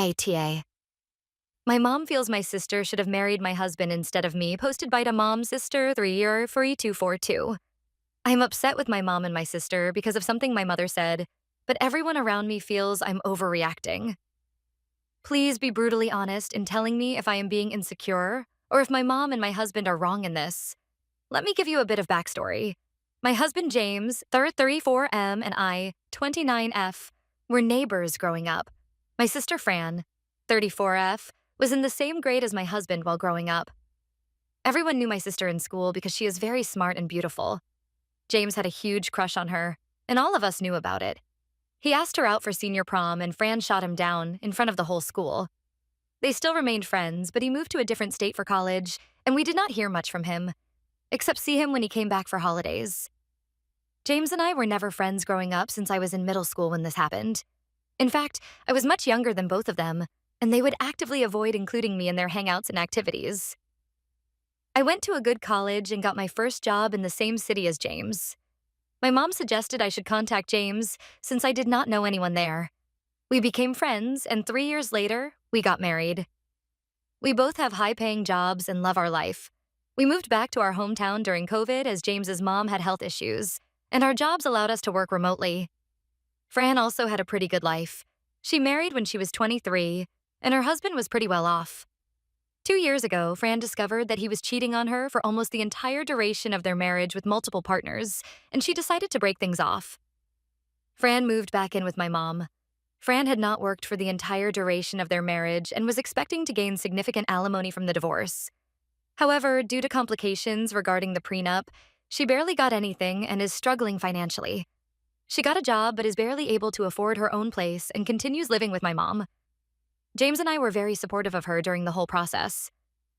ATA. My mom feels my sister should have married my husband instead of me, posted by the mom sister 3-year 3242. I'm upset with my mom and my sister because of something my mother said, but everyone around me feels I'm overreacting. Please be brutally honest in telling me if I am being insecure or if my mom and my husband are wrong in this. Let me give you a bit of backstory. My husband James, 34M, and I, 29F, were neighbors growing up. My sister Fran, 34F, was in the same grade as my husband while growing up. Everyone knew my sister in school because she is very smart and beautiful. James had a huge crush on her, and all of us knew about it. He asked her out for senior prom, and Fran shot him down in front of the whole school. They still remained friends, but he moved to a different state for college, and we did not hear much from him, except see him when he came back for holidays. James and I were never friends growing up since I was in middle school when this happened. In fact, I was much younger than both of them, and they would actively avoid including me in their hangouts and activities. I went to a good college and got my first job in the same city as James. My mom suggested I should contact James since I did not know anyone there. We became friends, and 3 years later, we got married. We both have high-paying jobs and love our life. We moved back to our hometown during COVID as James's mom had health issues, and our jobs allowed us to work remotely. Fran also had a pretty good life. She married when she was 23, and her husband was pretty well off. 2 years ago, Fran discovered that he was cheating on her for almost the entire duration of their marriage with multiple partners, and she decided to break things off. Fran moved back in with my mom. Fran had not worked for the entire duration of their marriage and was expecting to gain significant alimony from the divorce. However, due to complications regarding the prenup, she barely got anything and is struggling financially. She got a job but is barely able to afford her own place and continues living with my mom. James and I were very supportive of her during the whole process.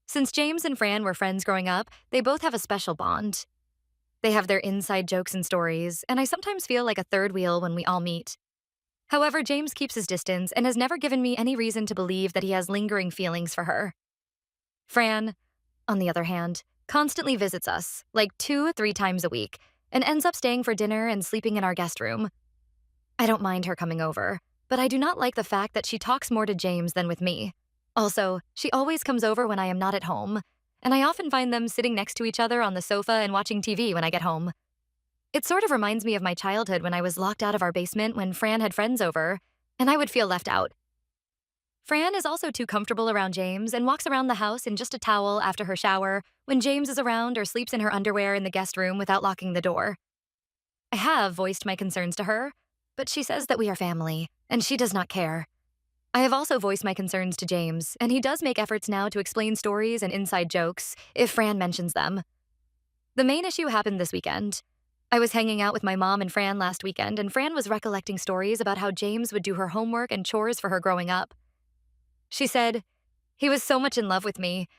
Since James and Fran were friends growing up, they both have a special bond. They have their inside jokes and stories, and I sometimes feel like a third wheel when we all meet. However, James keeps his distance and has never given me any reason to believe that he has lingering feelings for her. Fran, on the other hand, constantly visits us, like 2 or 3 times a week, and ends up staying for dinner and sleeping in our guest room. I don't mind her coming over, but I do not like the fact that she talks more to James than with me. Also, she always comes over when I am not at home, and I often find them sitting next to each other on the sofa and watching TV when I get home. It sort of reminds me of my childhood when I was locked out of our basement when Fran had friends over, and I would feel left out. Fran is also too comfortable around James and walks around the house in just a towel after her shower when James is around or sleeps in her underwear in the guest room without locking the door. I have voiced my concerns to her, but she says that we are family, and she does not care. I have also voiced my concerns to James, and he does make efforts now to explain stories and inside jokes if Fran mentions them. The main issue happened this weekend. I was hanging out with my mom and Fran last weekend, and Fran was recollecting stories about how James would do her homework and chores for her growing up. She said, "He was so much in love with me,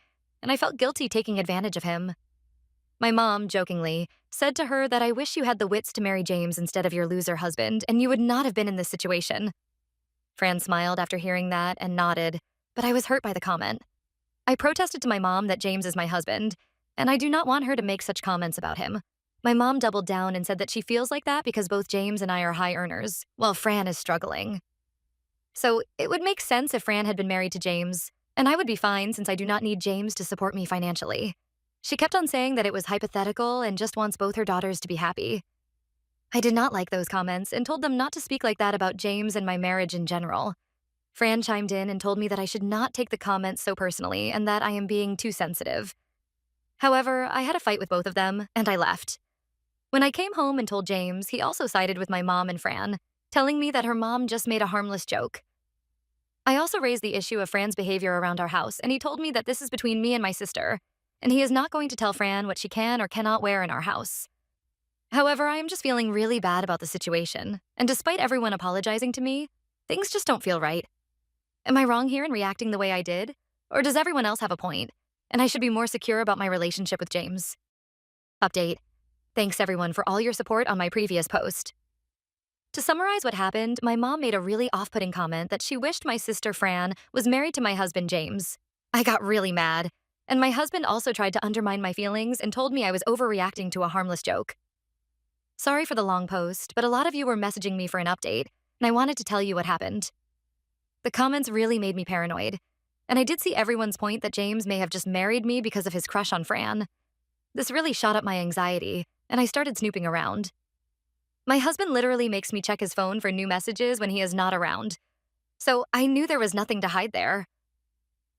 and I felt guilty taking advantage of him." My mom, jokingly, said to her that I wish you had the wits to marry James instead of your loser husband, and you would not have been in this situation. Fran smiled after hearing that and nodded, but I was hurt by the comment. I protested to my mom that James is my husband, and I do not want her to make such comments about him. My mom doubled down and said that she feels like that because both James and I are high earners, while Fran is struggling. So it would make sense if Fran had been married to James, and I would be fine since I do not need James to support me financially. She kept on saying that it was hypothetical and just wants both her daughters to be happy. I did not like those comments and told them not to speak like that about James and my marriage in general. Fran chimed in and told me that I should not take the comments so personally and that I am being too sensitive. However, I had a fight with both of them, and I left. When I came home and told James, he also sided with my mom and Fran, telling me that her mom just made a harmless joke. I also raised the issue of Fran's behavior around our house, and he told me that this is between me and my sister, and he is not going to tell Fran what she can or cannot wear in our house. However, I am just feeling really bad about the situation, and despite everyone apologizing to me, things just don't feel right. Am I wrong here in reacting the way I did? Or does everyone else have a point, and I should be more secure about my relationship with James? Update. Thanks everyone for all your support on my previous post. To summarize what happened, my mom made a really off-putting comment that she wished my sister Fran was married to my husband James. I got really mad, and my husband also tried to undermine my feelings and told me I was overreacting to a harmless joke. Sorry for the long post, but a lot of you were messaging me for an update, and I wanted to tell you what happened. The comments really made me paranoid. And I did see everyone's point that James may have just married me because of his crush on Fran. This really shot up my anxiety, and I started snooping around. My husband literally makes me check his phone for new messages when he is not around, so I knew there was nothing to hide there.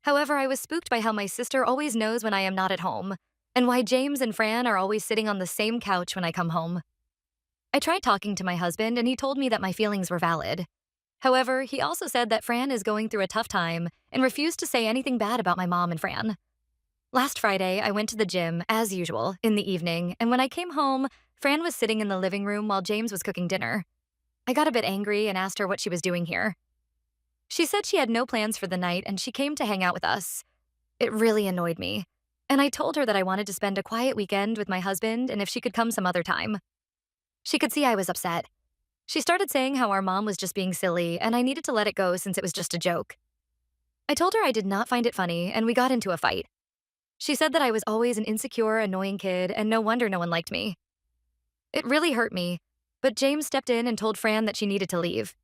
However, I was spooked by how my sister always knows when I am not at home, and why James and Fran are always sitting on the same couch when I come home. I tried talking to my husband, and he told me that my feelings were valid. However, he also said that Fran is going through a tough time and refused to say anything bad about my mom and Fran. Last Friday, I went to the gym, as usual, in the evening, and when I came home, Fran was sitting in the living room while James was cooking dinner. I got a bit angry and asked her what she was doing here. She said she had no plans for the night and she came to hang out with us. It really annoyed me, and I told her that I wanted to spend a quiet weekend with my husband and if she could come some other time. She could see I was upset. She started saying how our mom was just being silly and I needed to let it go since it was just a joke. I told her I did not find it funny and we got into a fight. She said that I was always an insecure, annoying kid and no wonder no one liked me. It really hurt me, but James stepped in and told Fran that she needed to leave.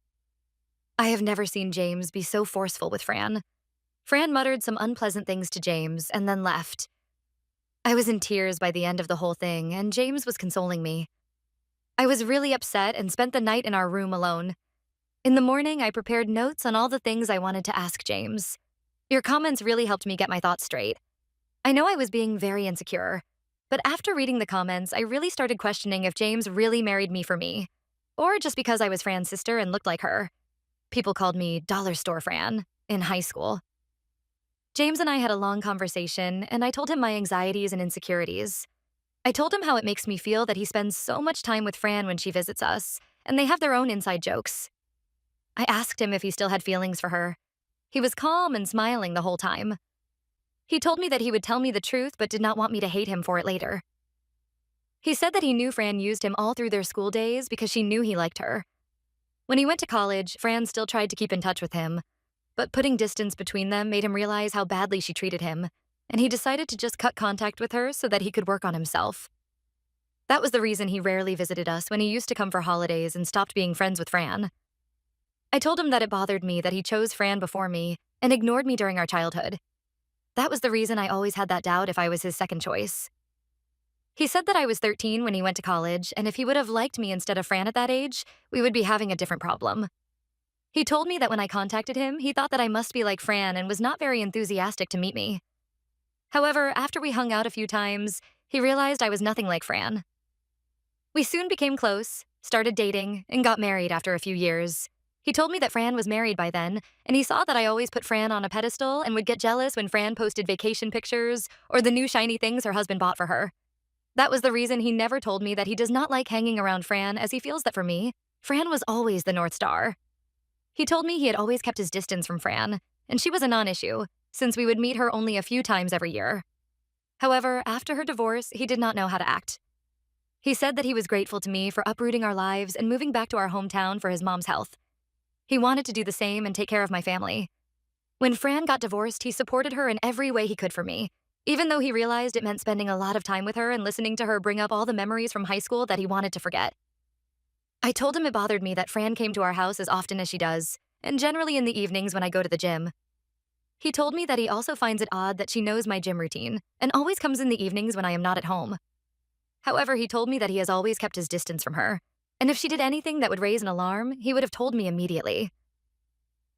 I have never seen James be so forceful with Fran. Fran muttered some unpleasant things to James and then left. I was in tears by the end of the whole thing, and James was consoling me. I was really upset and spent the night in our room alone. In the morning, I prepared notes on all the things I wanted to ask James. Your comments really helped me get my thoughts straight. I know I was being very insecure, but after reading the comments, I really started questioning if James really married me for me, or just because I was Fran's sister and looked like her. People called me Dollar Store Fran in high school. James and I had a long conversation, and I told him my anxieties and insecurities. I told him how it makes me feel that he spends so much time with Fran when she visits us, and they have their own inside jokes. I asked him if he still had feelings for her. He was calm and smiling the whole time. He told me that he would tell me the truth but did not want me to hate him for it later. He said that he knew Fran used him all through their school days because she knew he liked her. When he went to college, Fran still tried to keep in touch with him, but putting distance between them made him realize how badly she treated him, and he decided to just cut contact with her so that he could work on himself. That was the reason he rarely visited us when he used to come for holidays and stopped being friends with Fran. I told him that it bothered me that he chose Fran before me and ignored me during our childhood. That was the reason I always had that doubt if I was his second choice. He said that I was 13 when he went to college, and if he would have liked me instead of Fran at that age, we would be having a different problem. He told me that when I contacted him, he thought that I must be like Fran and was not very enthusiastic to meet me. However, after we hung out a few times, he realized I was nothing like Fran. We soon became close, started dating, and got married after a few years. He told me that Fran was married by then, and he saw that I always put Fran on a pedestal and would get jealous when Fran posted vacation pictures or the new shiny things her husband bought for her. That was the reason he never told me that he does not like hanging around Fran, as he feels that for me, Fran was always the North Star. He told me he had always kept his distance from Fran, and she was a non-issue, since we would meet her only a few times every year. However, after her divorce, he did not know how to act. He said that he was grateful to me for uprooting our lives and moving back to our hometown for his mom's health. He wanted to do the same and take care of my family. When Fran got divorced, he supported her in every way he could for me, even though he realized it meant spending a lot of time with her and listening to her bring up all the memories from high school that he wanted to forget. I told him it bothered me that Fran came to our house as often as she does, and generally in the evenings when I go to the gym. He told me that he also finds it odd that she knows my gym routine and always comes in the evenings when I am not at home. However, he told me that he has always kept his distance from her, and if she did anything that would raise an alarm, he would have told me immediately.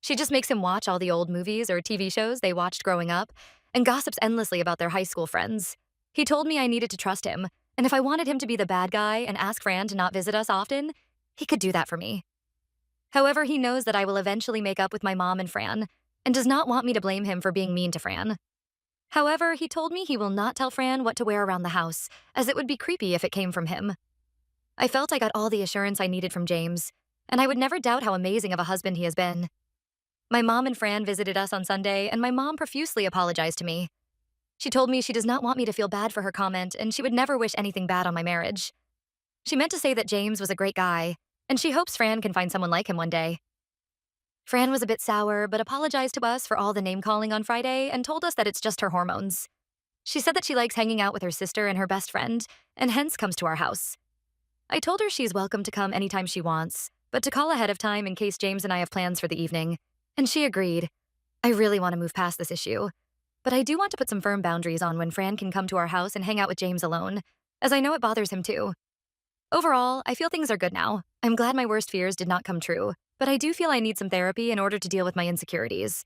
She just makes him watch all the old movies or TV shows they watched growing up and gossips endlessly about their high school friends. He told me I needed to trust him, and if I wanted him to be the bad guy and ask Fran to not visit us often, he could do that for me. However, he knows that I will eventually make up with my mom and Fran, and does not want me to blame him for being mean to Fran. However, he told me he will not tell Fran what to wear around the house, as it would be creepy if it came from him. I felt I got all the assurance I needed from James, and I would never doubt how amazing of a husband he has been. My mom and Fran visited us on Sunday, and my mom profusely apologized to me. She told me she does not want me to feel bad for her comment, and she would never wish anything bad on my marriage. She meant to say that James was a great guy, and she hopes Fran can find someone like him one day. Fran was a bit sour, but apologized to us for all the name-calling on Friday and told us that it's just her hormones. She said that she likes hanging out with her sister and her best friend, and hence comes to our house. I told her she's welcome to come anytime she wants, but to call ahead of time in case James and I have plans for the evening. And she agreed. I really want to move past this issue. But I do want to put some firm boundaries on when Fran can come to our house and hang out with James alone, as I know it bothers him too. Overall, I feel things are good now. I'm glad my worst fears did not come true, but I do feel I need some therapy in order to deal with my insecurities.